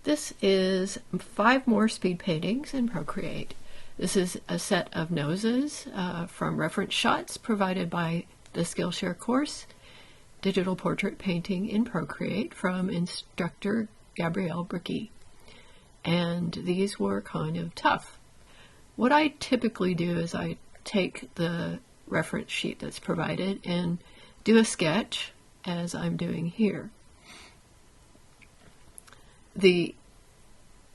This is 5 more speed paintings in Procreate. This is a set of noses from reference shots provided by the Skillshare course, Digital Portrait Painting in Procreate from instructor Gabrielle Bricky. And these were kind of tough. What I typically do is I take the reference sheet that's provided and do a sketch as I'm doing here. The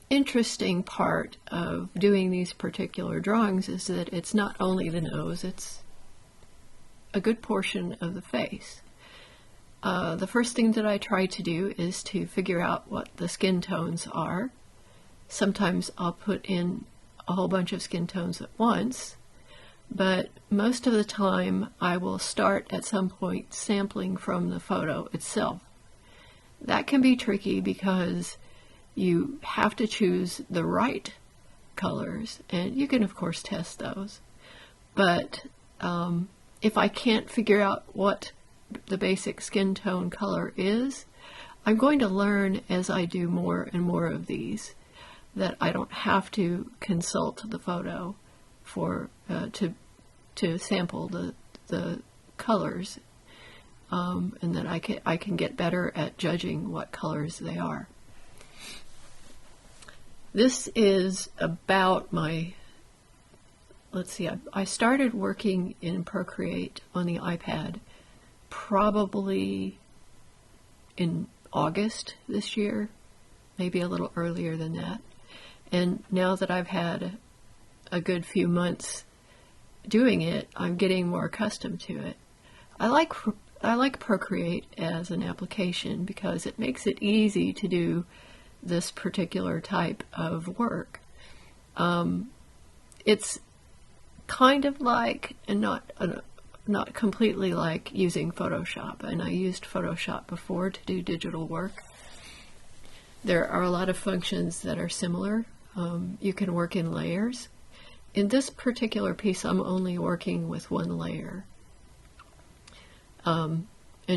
interesting part of doing these particular drawings is that it's not only the nose, it's a good portion of the face. The first thing that I try to do is to figure out what the skin tones are. Sometimes I'll put in a whole bunch of skin tones at once, but most of the time I will start at some point sampling from the photo itself. That can be tricky because you have to choose the right colors, and you can of course test those. But if I can't figure out what the basic skin tone color is, I'm going to learn as I do more and more of these that I don't have to consult the photo for to sample the colors, and that I can get better at judging what colors they are. This is about my, let's see, I started working in Procreate on the iPad probably in August this year, maybe a little earlier than that. And now that I've had a good few months doing it, I'm getting more accustomed to it. I like Procreate as an application because it makes it easy to do this particular type of work. It's kind of like, and not completely like, using Photoshop, and I used Photoshop before to do digital work. There are a lot of functions that are similar. You can work in layers. In this particular piece, I'm only working with one layer, and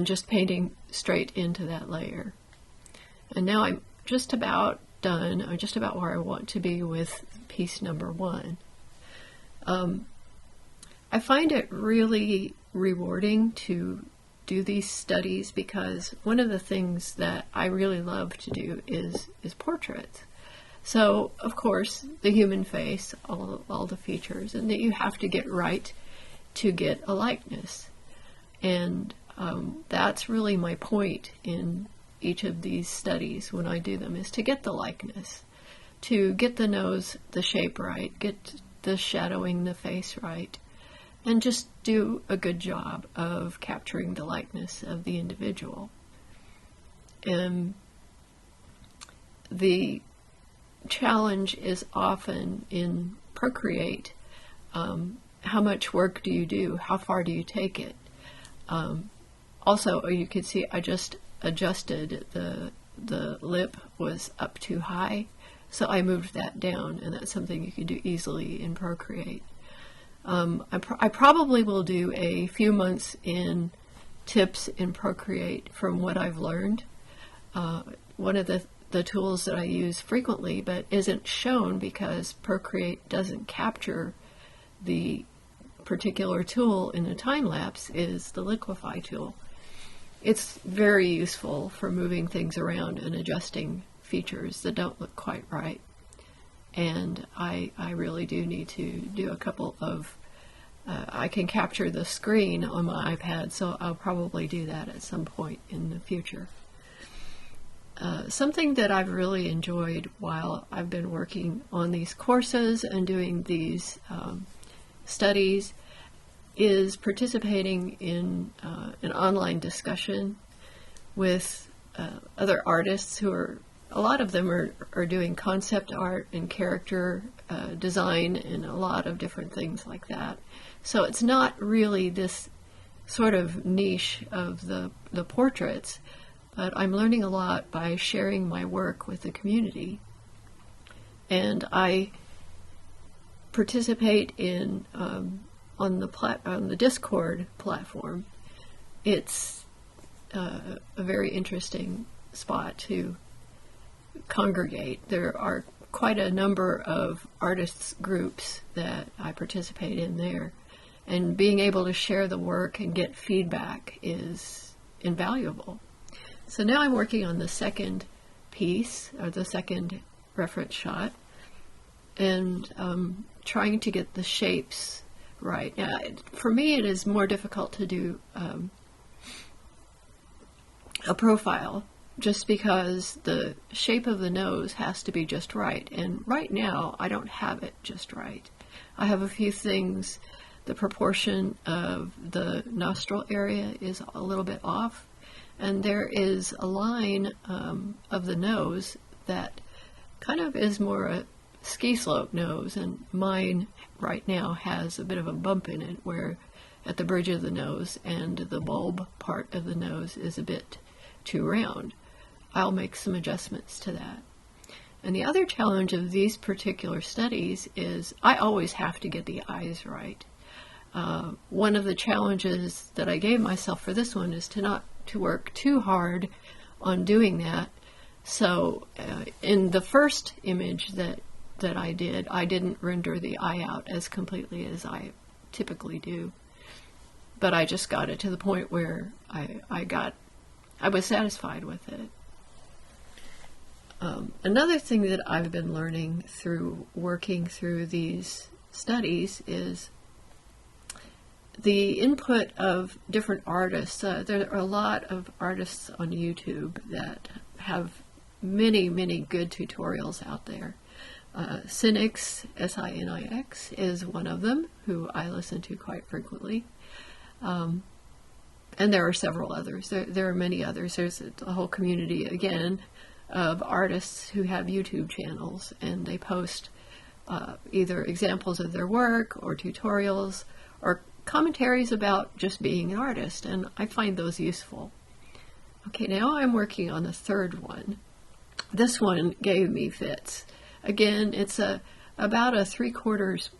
just painting straight into that layer. And now I'm just about done. I'm just about where I want to be with piece number 1. I find it really rewarding to do these studies because one of the things that I really love to do is portraits. So, of course, the human face, all the features, and that you have to get right to get a likeness. And that's really my point in each of these studies when I do them, is to get the likeness, to get the nose, the shape right, get the shadowing the face right, and just do a good job of capturing the likeness of the individual. And the challenge is often in Procreate, how much work do you do? How far do you take it? Also, you can see I just adjusted the lip was up too high, so I moved that down, and that's something you can do easily in Procreate. I probably will do a few months in tips in Procreate from what I've learned. One of the tools that I use frequently but isn't shown because Procreate doesn't capture the particular tool in a time lapse is the liquefy tool. It's very useful for moving things around and adjusting features that don't look quite right. And I really do need to do a couple of, I can capture the screen on my iPad, so I'll probably do that at some point in the future. Something that I've really enjoyed while I've been working on these courses and doing these studies is participating in an online discussion with other artists who are, a lot of them are doing concept art and character design and a lot of different things like that. So it's not really this sort of niche of the portraits, but I'm learning a lot by sharing my work with the community. And I participate in on the Discord platform. It's a very interesting spot to congregate. There are quite a number of artists groups that I participate in there, and being able to share the work and get feedback is invaluable. So now I'm working on the second piece, or the second reference shot, and trying to get the shapes right. Now, for me, it is more difficult to do a profile, just because the shape of the nose has to be just right. And right now, I don't have it just right. I have a few things. The proportion of the nostril area is a little bit off. And there is a line of the nose that kind of is more a ski slope nose. And mine right now has a bit of a bump in it, where at the bridge of the nose and the bulb part of the nose is a bit too round. I'll make some adjustments to that. And the other challenge of these particular studies is I always have to get the eyes right. One of the challenges that I gave myself for this one is to not to work too hard on doing that. So in the first image that I did, I didn't render the eye out as completely as I typically do. But I just got it to the point where I was satisfied with it. Another thing that I've been learning through working through these studies is the input of different artists. There are a lot of artists on YouTube that have many, many good tutorials out there. Sinix, S-I-N-I-X, is one of them, who I listen to quite frequently. And there are several others. There are many others. There's a whole community, again, of artists who have YouTube channels, and they post either examples of their work or tutorials or commentaries about just being an artist, and I find those useful. Okay, now I'm working on the third one. This one gave me fits. Again, it's about a 3/4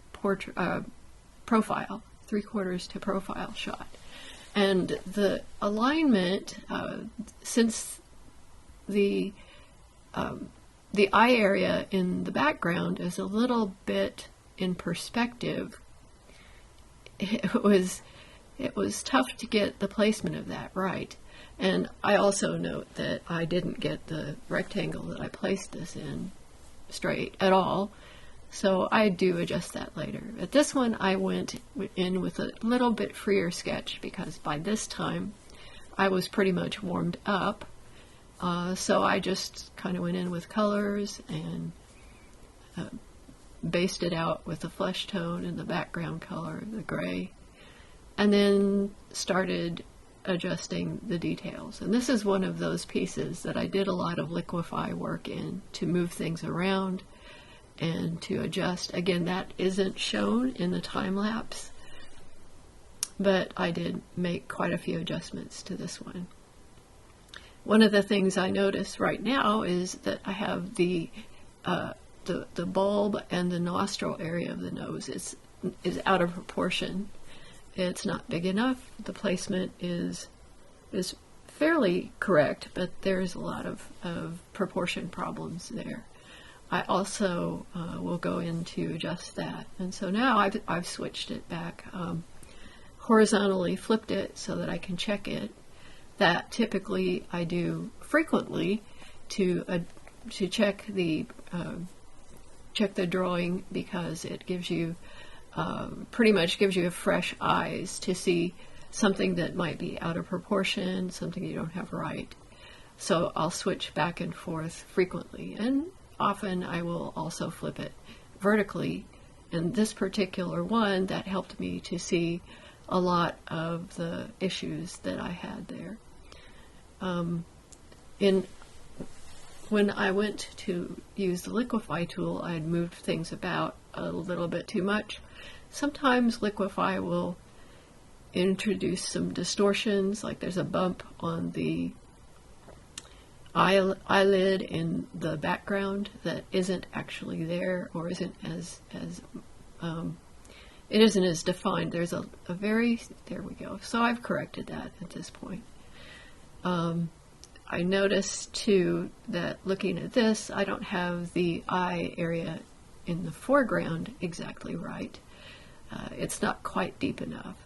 profile, 3/4 to profile shot. And the alignment, since the eye area in the background is a little bit in perspective, it was tough to get the placement of that right. And I also note that I didn't get the rectangle that I placed this in straight at all, so I do adjust that later. At this one, I went in with a little bit freer sketch, because by this time I was pretty much warmed up. So I just kind of went in with colors and based it out with the flesh tone and the background color, the gray, and then started adjusting the details. And this is one of those pieces that I did a lot of liquify work in, to move things around and to adjust. Again, that isn't shown in the time lapse, but I did make quite a few adjustments to this one. One of the things I notice right now is that I have the bulb and the nostril area of the nose is out of proportion. It's not big enough. The placement is fairly correct, but there's a lot of proportion problems there. I also will go in to adjust that. And so now I've switched it back, horizontally flipped it so that I can check it. That typically I do frequently to check the drawing, because it gives you pretty much gives you fresh eyes to see something that might be out of proportion, something you don't have right. So I'll switch back and forth frequently, and often I will also flip it vertically. And this particular one, that helped me to see a lot of the issues that I had there. When I went to use the liquify tool, I had moved things about a little bit too much. Sometimes liquify will introduce some distortions, like there's a bump on the eyelid in the background that isn't actually there, or isn't as it isn't as defined. There's a very, there we go. So I've corrected that at this point. I noticed too that looking at this, I don't have the eye area in the foreground exactly right. It's not quite deep enough.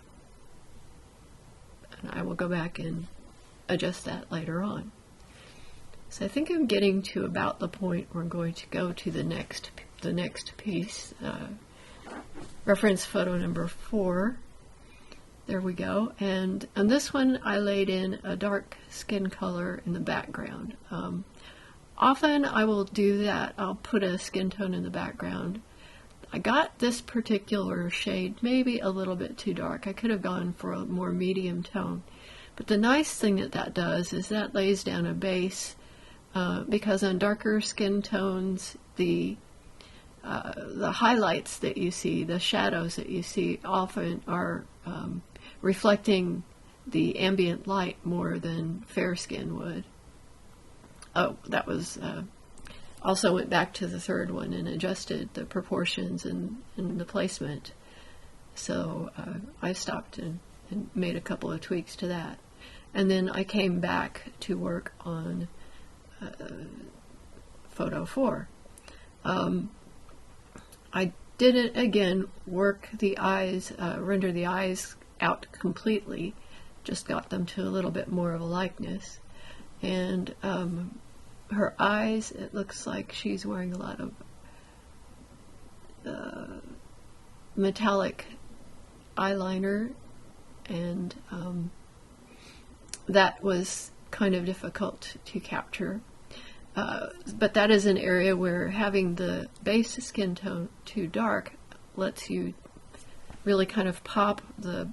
And I will go back and adjust that later on. So I think I'm getting to about the point where I'm going to go to the next piece, reference photo number 4. There we go. And on this one, I laid in a dark skin color in the background. Often I will do that. I'll put a skin tone in the background. I got this particular shade maybe a little bit too dark. I could have gone for a more medium tone. But the nice thing that does is that lays down a base, because on darker skin tones, the highlights that you see, the shadows that you see, often are reflecting the ambient light more than fair skin would. Oh, that was also went back to the third one and adjusted the proportions and the placement. So I stopped and made a couple of tweaks to that. And then I came back to work on photo 4. I didn't, again, work the eyes, render the eyes out completely, just got them to a little bit more of a likeness. And her eyes, it looks like she's wearing a lot of metallic eyeliner, and that was kind of difficult to capture. But that is an area where having the base skin tone too dark lets you really kind of pop the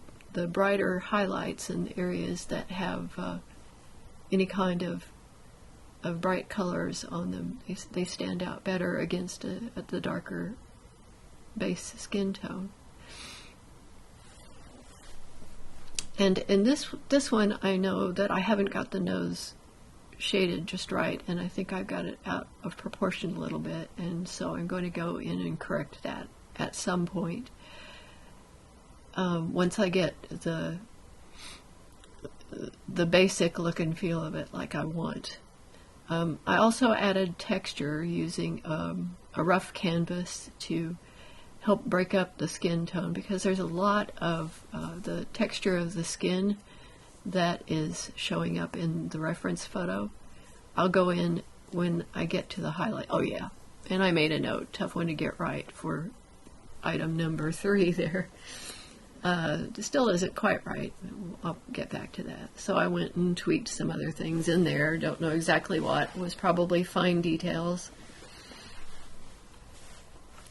brighter highlights in the areas that have any kind of bright colors on them. They stand out better against the darker base skin tone. And in this one, I know that I haven't got the nose shaded just right, and I think I've got it out of proportion a little bit, and so I'm going to go in and correct that at some point once I get the basic look and feel of it like I want. I also added texture using a rough canvas to help break up the skin tone, because there's a lot of the texture of the skin that is showing up in the reference photo. I'll go in when I get to the highlight. Oh yeah, and I made a note, tough one to get right for item number 3 there. It still isn't quite right. I'll get back to that. So I went and tweaked some other things in there. Don't know exactly what. It was probably fine details.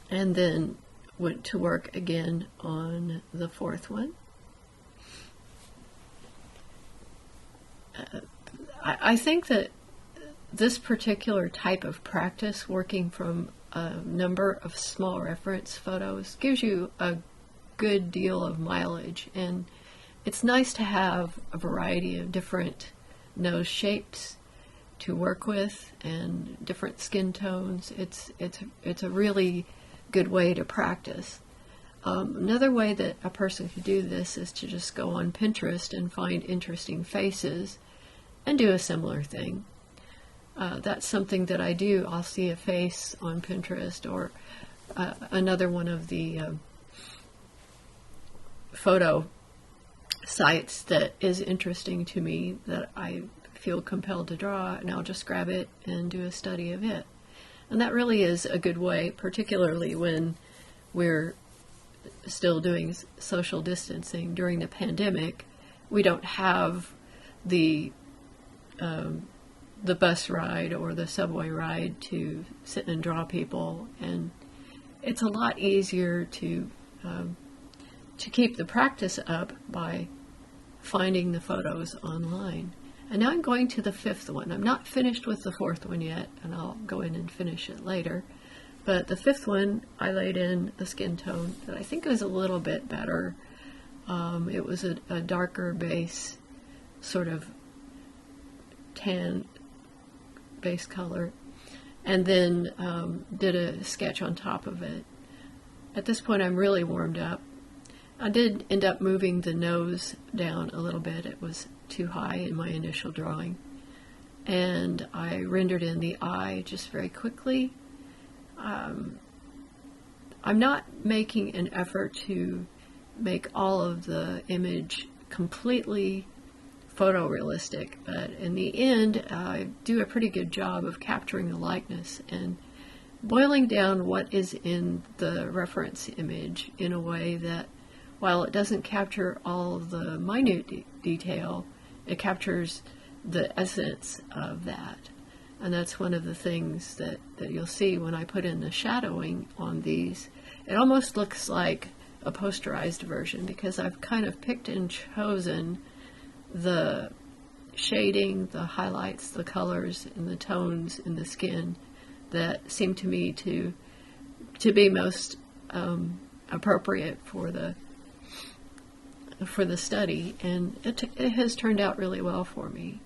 And then went to work again on the 4th one. I think that this particular type of practice, working from a number of small reference photos, gives you a good deal of mileage, and it's nice to have a variety of different nose shapes to work with and different skin tones. It's a really good way to practice. Another way that a person could do this is to just go on Pinterest and find interesting faces and do a similar thing. That's something that I do. I'll see a face on Pinterest or another one of the photo sites that is interesting to me that I feel compelled to draw, and I'll just grab it and do a study of it. And that really is a good way, particularly when we're still doing social distancing during the pandemic. We don't have the bus ride or the subway ride to sit and draw people, and it's a lot easier to keep the practice up by finding the photos online. And now I'm going to the 5th one. I'm not finished with the 4th one yet, and I'll go in and finish it later. But the 5th one, I laid in a skin tone that I think was a little bit better. It was a darker base, sort of tan base color, and then did a sketch on top of it. At this point, I'm really warmed up. I did end up moving the nose down a little bit. It was too high in my initial drawing. and I rendered in the eye just very quickly. I'm not making an effort to make all of the image completely photorealistic, but in the end I do a pretty good job of capturing the likeness and boiling down what is in the reference image in a way that, while it doesn't capture all of the minute detail, it captures the essence of that. And that's one of the things that you'll see when I put in the shadowing on these. It almost looks like a posterized version, because I've kind of picked and chosen the shading, the highlights, the colors, and the tones in the skin that seem to me to be most appropriate for the study, and it has turned out really well for me.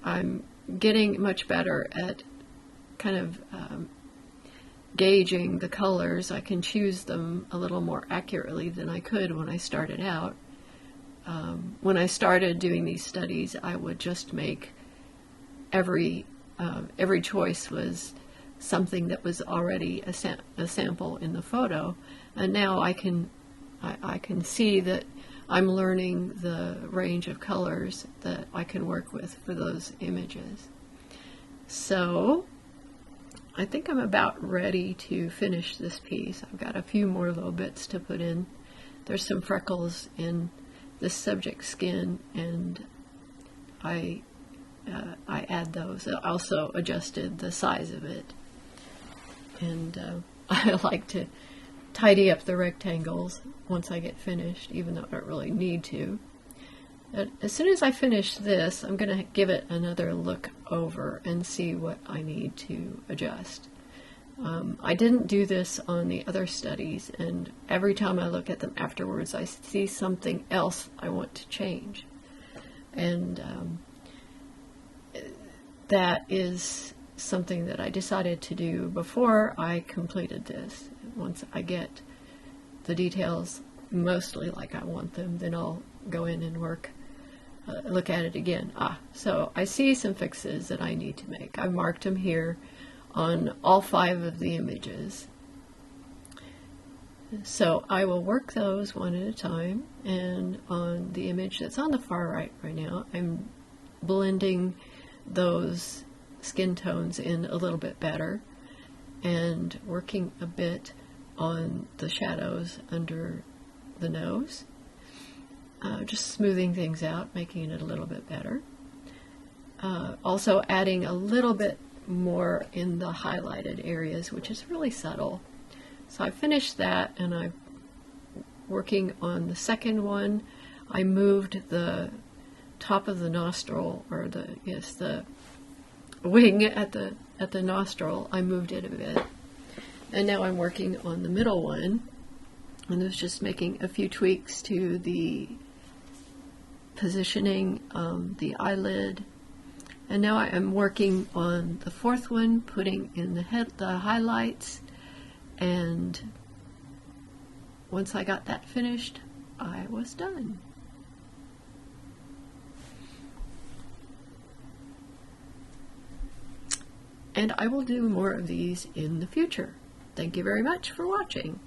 I'm getting much better at kind of gauging the colors. I can choose them a little more accurately than I could when I started out. When I started doing these studies, I would just make every choice was something that was already a sample in the photo, and now I can see that I'm learning the range of colors that I can work with for those images. So I think I'm about ready to finish this piece. I've got a few more little bits to put in. There's some freckles in the subject's skin, and I add those. I also adjusted the size of it, and I like to tidy up the rectangles once I get finished, even though I don't really need to. But as soon as I finish this, I'm going to give it another look over and see what I need to adjust. I didn't do this on the other studies, and every time I look at them afterwards, I see something else I want to change. And that is something that I decided to do before I completed this. Once I get the details mostly like I want them, then I'll go in and look at it again. So I see some fixes that I need to make. I've marked them here on all 5 of the images. So I will work those one at a time, and on the image that's on the far right now, I'm blending those skin tones in a little bit better and working a bit on the shadows under the nose, just smoothing things out, making it a little bit better. Also adding a little bit more in the highlighted areas, which is really subtle. So I finished that, and I'm working on the second one. I moved the top of the nostril, or the wing at the nostril. I moved it a bit, and now I'm working on the middle one, and I was just making a few tweaks to the positioning, the eyelid. And now I am working on the fourth one, putting in the highlights, and once I got that finished, I was done. And I will do more of these in the future. Thank you very much for watching.